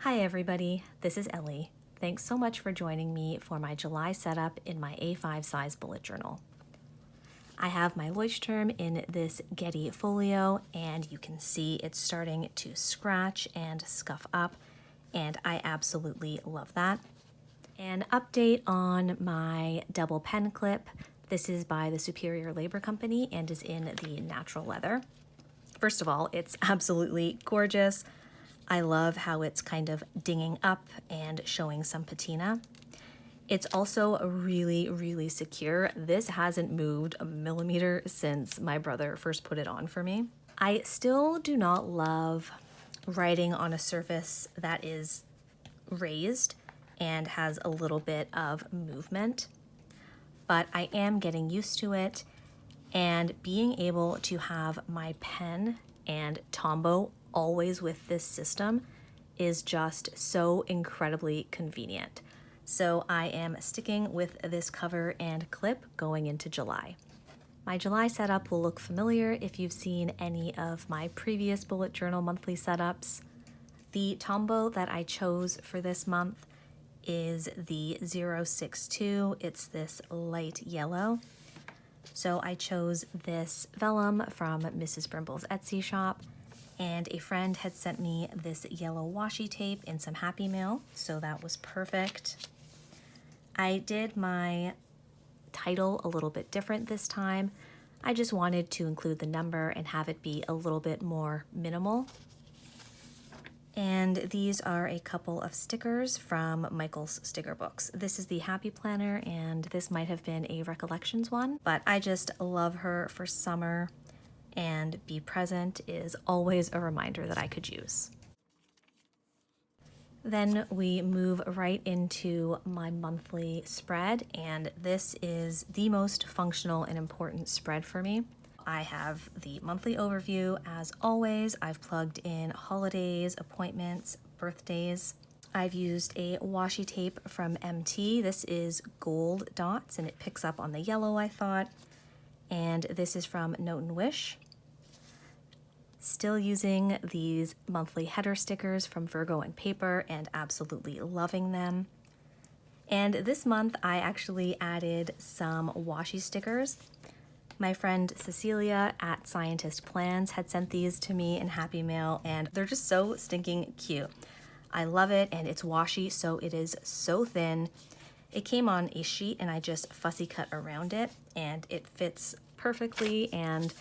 Hi everybody, this is Ellie. Thanks so much for joining me for my July setup in my A5 size bullet journal. I have my Leuchtturm in this Gedi Folio, and you can see it's starting to scratch and scuff up, and I absolutely love that. An update on my double pen clip. This is by the Superior Labor Company and is in the natural leather. First of all, it's absolutely gorgeous. I love how it's kind of dinging up and showing some patina. It's also really secure. This hasn't moved a millimeter since my brother first put it on for me. I still do not love writing on a surface that is raised and has a little bit of movement, but I am getting used to it, and being able to have my pen and Tombow always with this system is just so incredibly convenient. So I am sticking with this cover and clip going into July. My July setup will look familiar if you've seen any of my previous bullet journal monthly setups. The Tombow that I chose for this month is the 062. It's this light yellow. So I chose this vellum from Mrs. Brimbles' Etsy shop, and a friend had sent me this yellow washi tape in some happy mail, so that was perfect. I did my title a little bit different this time. I just wanted to include the number and have it be a little bit more minimal. And these are a couple of stickers from Michael's sticker books. This is the Happy Planner, and this might have been a Recollections one, but I just love her for summer, and Be Present is always a reminder that I could use. Then we move right into my monthly spread, and this is the most functional and important spread for me. I have the monthly overview. As always, I've plugged in holidays, appointments, birthdays. I've used a washi tape from MT. This is gold dots, and it picks up on the yellow, I thought. And this is from Note and Wish. Still using these monthly header stickers from Virgo and Paper and absolutely loving them. And this month I actually added some washi stickers. My friend Cecilia at Scientist Plans had sent these to me in Happy Mail, and they're just so stinking cute. I love it, and it's washi, so it is so thin. It came on a sheet and I just fussy cut around it, and it fits perfectly, and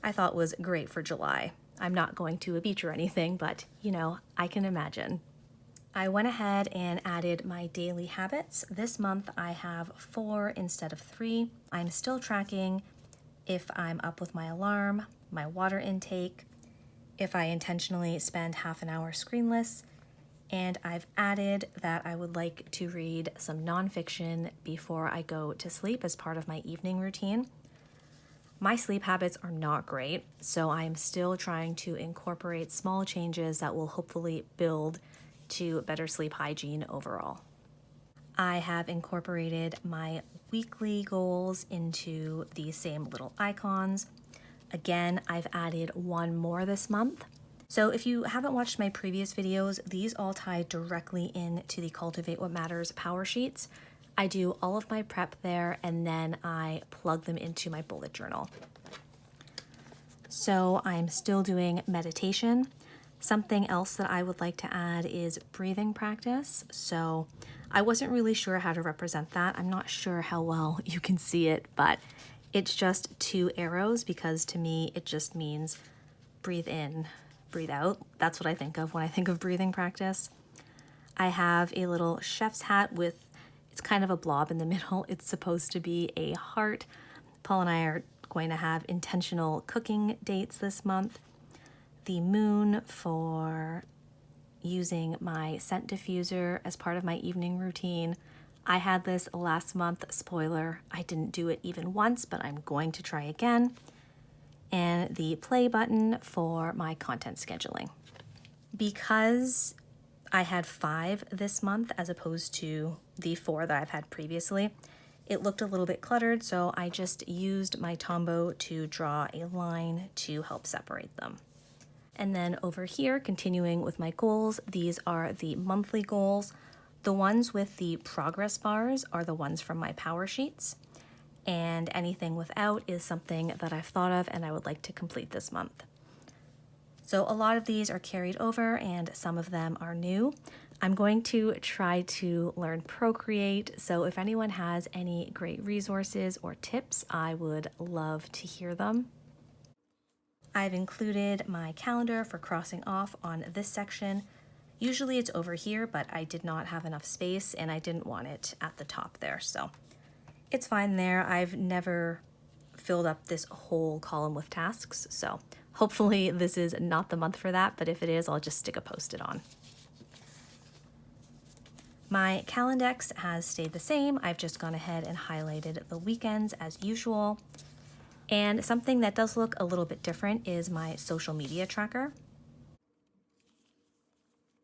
I thought was great for July. I'm not going to a beach or anything, but you know, I can imagine. I went ahead and added my daily habits. This month I have 4 instead of 3. I'm still tracking if I'm up with my alarm, my water intake, if I intentionally spend half an hour screenless, and I've added that I would like to read some nonfiction before I go to sleep as part of my evening routine. My sleep habits are not great, so I am still trying to incorporate small changes that will hopefully build to better sleep hygiene overall. I have incorporated my weekly goals into these same little icons. Again, I've added one more this month. So if you haven't watched my previous videos, these all tie directly into the Cultivate What Matters PowerSheets. I do all of my prep there, and then I plug them into my bullet journal. So I'm still doing meditation. Something else that I would like to add is breathing practice. So I wasn't really sure how to represent that. I'm not sure how well you can see it, but it's just 2 arrows because to me it just means breathe in, breathe out. That's what I think of when I think of breathing practice. I have a little chef's hat with, it's kind of a blob in the middle. It's supposed to be a heart. Paul and I are going to have intentional cooking dates this month. The moon for using my scent diffuser as part of my evening routine. I had this last month, spoiler, I didn't do it even once, but I'm going to try again. And the play button for my content scheduling. Because I had 5 this month as opposed to the 4 that I've had previously, it looked a little bit cluttered, so I just used my Tombow to draw a line to help separate them. And then over here, continuing with my goals, these are the monthly goals. The ones with the progress bars are the ones from my PowerSheets. And anything without is something that I've thought of and I would like to complete this month. So a lot of these are carried over and some of them are new. I'm going to try to learn Procreate, so if anyone has any great resources or tips, I would love to hear them. I've included my calendar for crossing off on this section. Usually it's over here, but I did not have enough space and I didn't want it at the top there, so it's fine there. I've never filled up this whole column with tasks, so hopefully this is not the month for that, but if it is, I'll just stick a post-it on. My Calendex has stayed the same. I've just gone ahead and highlighted the weekends as usual. And something that does look a little bit different is my social media tracker.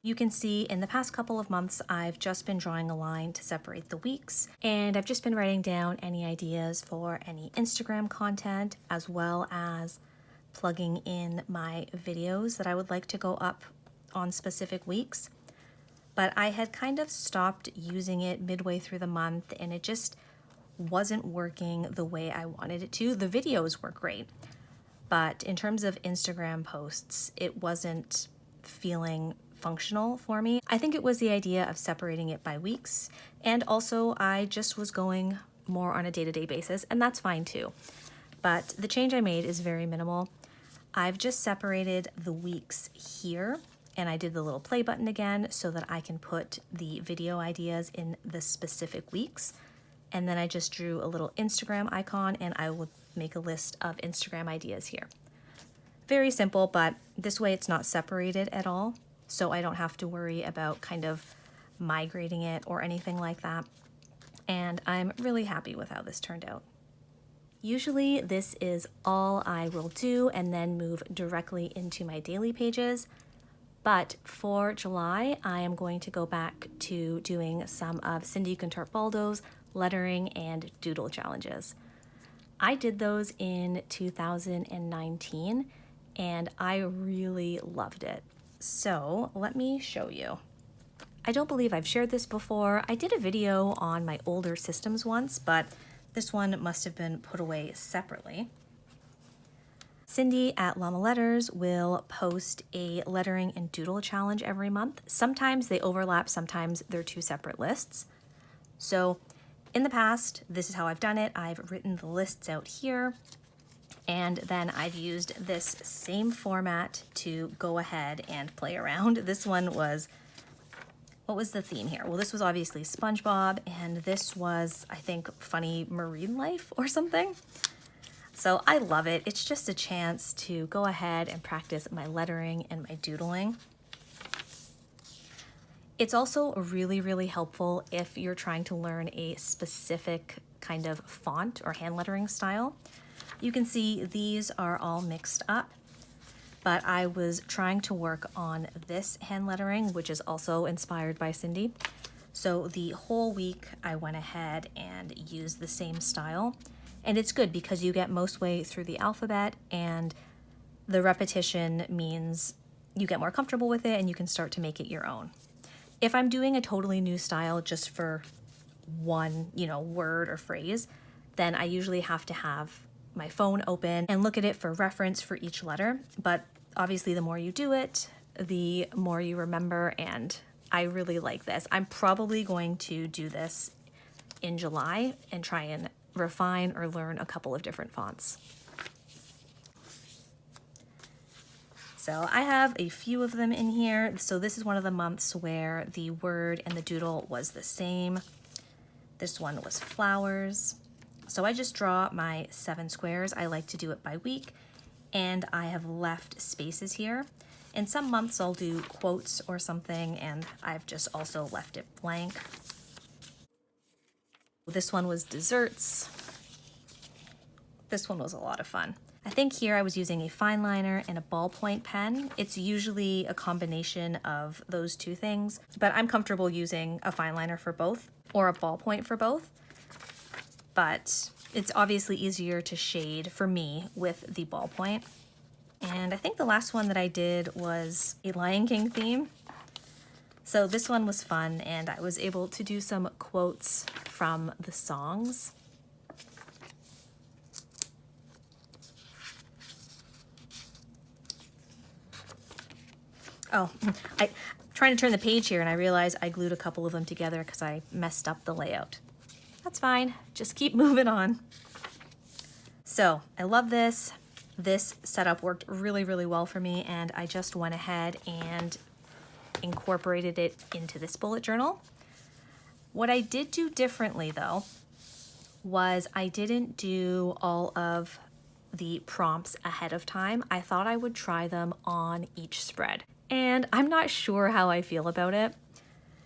You can see in the past couple of months, I've just been drawing a line to separate the weeks, and I've just been writing down any ideas for any Instagram content, as well as plugging in my videos that I would like to go up on specific weeks. But I had kind of stopped using it midway through the month, and it just wasn't working the way I wanted it to. The videos were great, but in terms of Instagram posts, it wasn't feeling functional for me. I think it was the idea of separating it by weeks, and also I just was going more on a day-to-day basis, and that's fine too. But the change I made is very minimal. I've just separated the weeks here, and I did the little play button again so that I can put the video ideas in the specific weeks. And then I just drew a little Instagram icon and I will make a list of Instagram ideas here. Very simple, but this way it's not separated at all, so I don't have to worry about kind of migrating it or anything like that. And I'm really happy with how this turned out. Usually this is all I will do and then move directly into my daily pages. But for July, I am going to go back to doing some of Cindy Contarbaldo's lettering and doodle challenges. I did those in 2019 and I really loved it. So let me show you. I don't believe I've shared this before. I did a video on my older systems once, but this one must have been put away separately. Cindy at Llama Letters will post a lettering and doodle challenge every month. Sometimes they overlap, sometimes they're two separate lists. So in the past, this is how I've done it. I've written the lists out here, and then I've used this same format to go ahead and play around. This one was, what was the theme here? Well, this was obviously SpongeBob, and this was, I think, funny marine life or something. So I love it. It's just a chance to go ahead and practice my lettering and my doodling. It's also really, really helpful if you're trying to learn a specific kind of font or hand lettering style. You can see these are all mixed up, but I was trying to work on this hand lettering, which is also inspired by Cindy. So the whole week I went ahead and used the same style. And it's good because you get most way through the alphabet, and the repetition means you get more comfortable with it and you can start to make it your own. If I'm doing a totally new style just for one, word or phrase, then I usually have to have my phone open and look at it for reference for each letter. But obviously the more you do it, the more you remember, and I really like this. I'm probably going to do this in July and try and refine or learn a couple of different fonts. So I have a few of them in here. So this is one of the months where the word and the doodle was the same. This one was flowers. So I just draw my 7 squares. I like to do it by week, and I have left spaces here. In some months I'll do quotes or something, and I've just also left it blank. This one was desserts. This one was a lot of fun. I think here I was using a Fineliner and a ballpoint pen. It's usually a combination of those two things, but I'm comfortable using a Fineliner for both or a ballpoint for both. But it's obviously easier to shade for me with the ballpoint. And I think the last one that I did was a Lion King theme. So this one was fun, and I was able to do some quotes from the songs. Oh, I'm trying to turn the page here and I realized I glued a couple of them together because I messed up the layout. That's fine, just keep moving on. So I love this. This setup worked really, really well for me, and I just went ahead and incorporated it into this bullet journal. What I did do differently though was I didn't do all of the prompts ahead of time. I thought I would try them on each spread, and I'm not sure how I feel about it.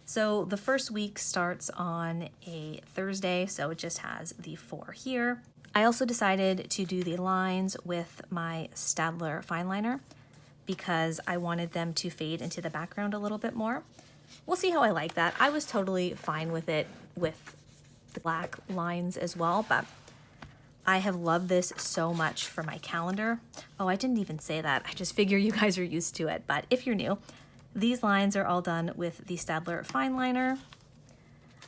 So the first week starts on a Thursday, so it just has the 4 here. I also decided to do the lines with my Staedtler Fineliner because I wanted them to fade into the background a little bit more. We'll see how I like that. I was totally fine with it with the black lines as well, but I have loved this so much for my calendar. Oh, I didn't even say that. I just figure you guys are used to it, but if you're new, these lines are all done with the Staedtler Fineliner.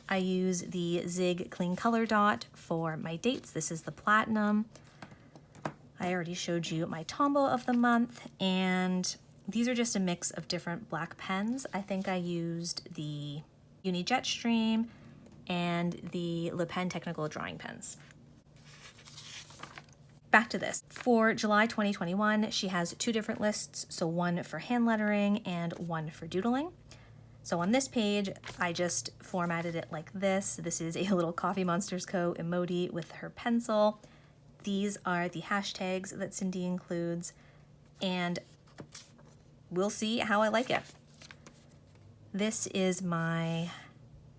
I use the Zig Clean Color Dot for my dates. This is the Platinum. I already showed you my Tombow of the month, and these are just a mix of different black pens. I think I used the Uni Jetstream and the Le Pen Technical Drawing Pens. Back to this. For July 2021, she has 2 different lists, so one for hand lettering and one for doodling. So on this page, I just formatted it like this. This is a little TheCoffeeMonsterzCo emoji with her pencil. These are the hashtags that Cindy includes, and we'll see how I like it. This is my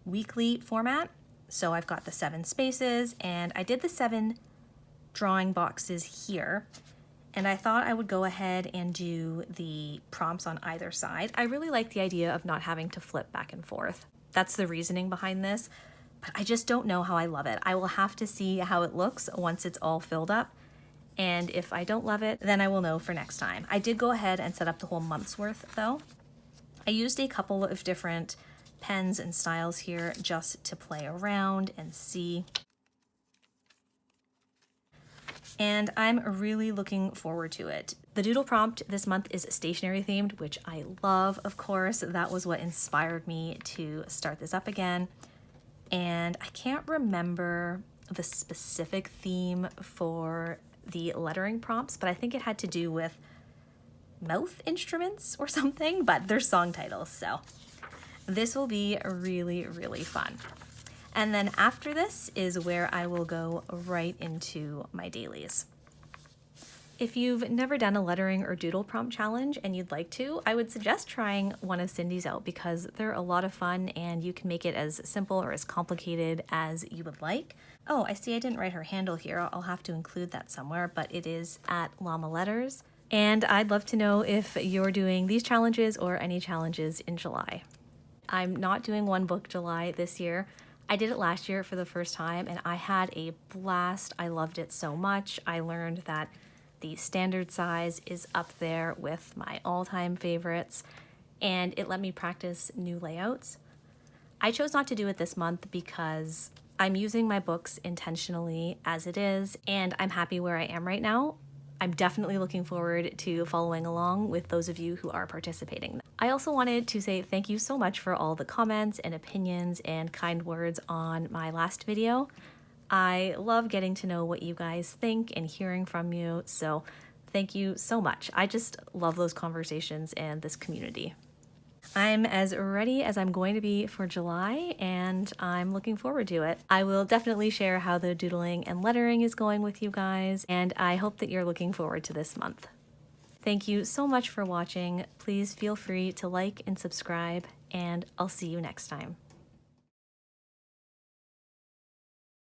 weekly format. So I've got the 7 spaces, and I did the 7 drawing boxes here. And I thought I would go ahead and do the prompts on either side. I really like the idea of not having to flip back and forth. That's the reasoning behind this, but I just don't know how I love it. I will have to see how it looks once it's all filled up. And if I don't love it, then I will know for next time. I did go ahead and set up the whole month's worth though. I used a couple of different pens and styles here just to play around and see. And I'm really looking forward to it. The doodle prompt this month is stationery themed, which I love, of course. That was what inspired me to start this up again. And I can't remember the specific theme for the lettering prompts, but I think it had to do with mouth instruments or something, but they're song titles, so this will be really, really fun. And then after this is where I will go right into my dailies. If you've never done a lettering or doodle prompt challenge and you'd like to, I would suggest trying one of Cindy's out because they're a lot of fun and you can make it as simple or as complicated as you would like. Oh, I see I didn't write her handle here. I'll have to include that somewhere, but it is at Llama Letters. And I'd love to know if you're doing these challenges or any challenges in July. I'm not doing one book July this year. I did it last year for the first time and I had a blast. I loved it so much. I learned that the standard size is up there with my all-time favorites, and it let me practice new layouts. I chose not to do it this month because I'm using my books intentionally as it is, and I'm happy where I am right now. I'm definitely looking forward to following along with those of you who are participating. I also wanted to say thank you so much for all the comments and opinions and kind words on my last video. I love getting to know what you guys think and hearing from you, so thank you so much. I just love those conversations and this community. I'm as ready as I'm going to be for July, and I'm looking forward to it. I will definitely share how the doodling and lettering is going with you guys, and I hope that you're looking forward to this month. Thank you so much for watching. Please feel free to like and subscribe, and I'll see you next time.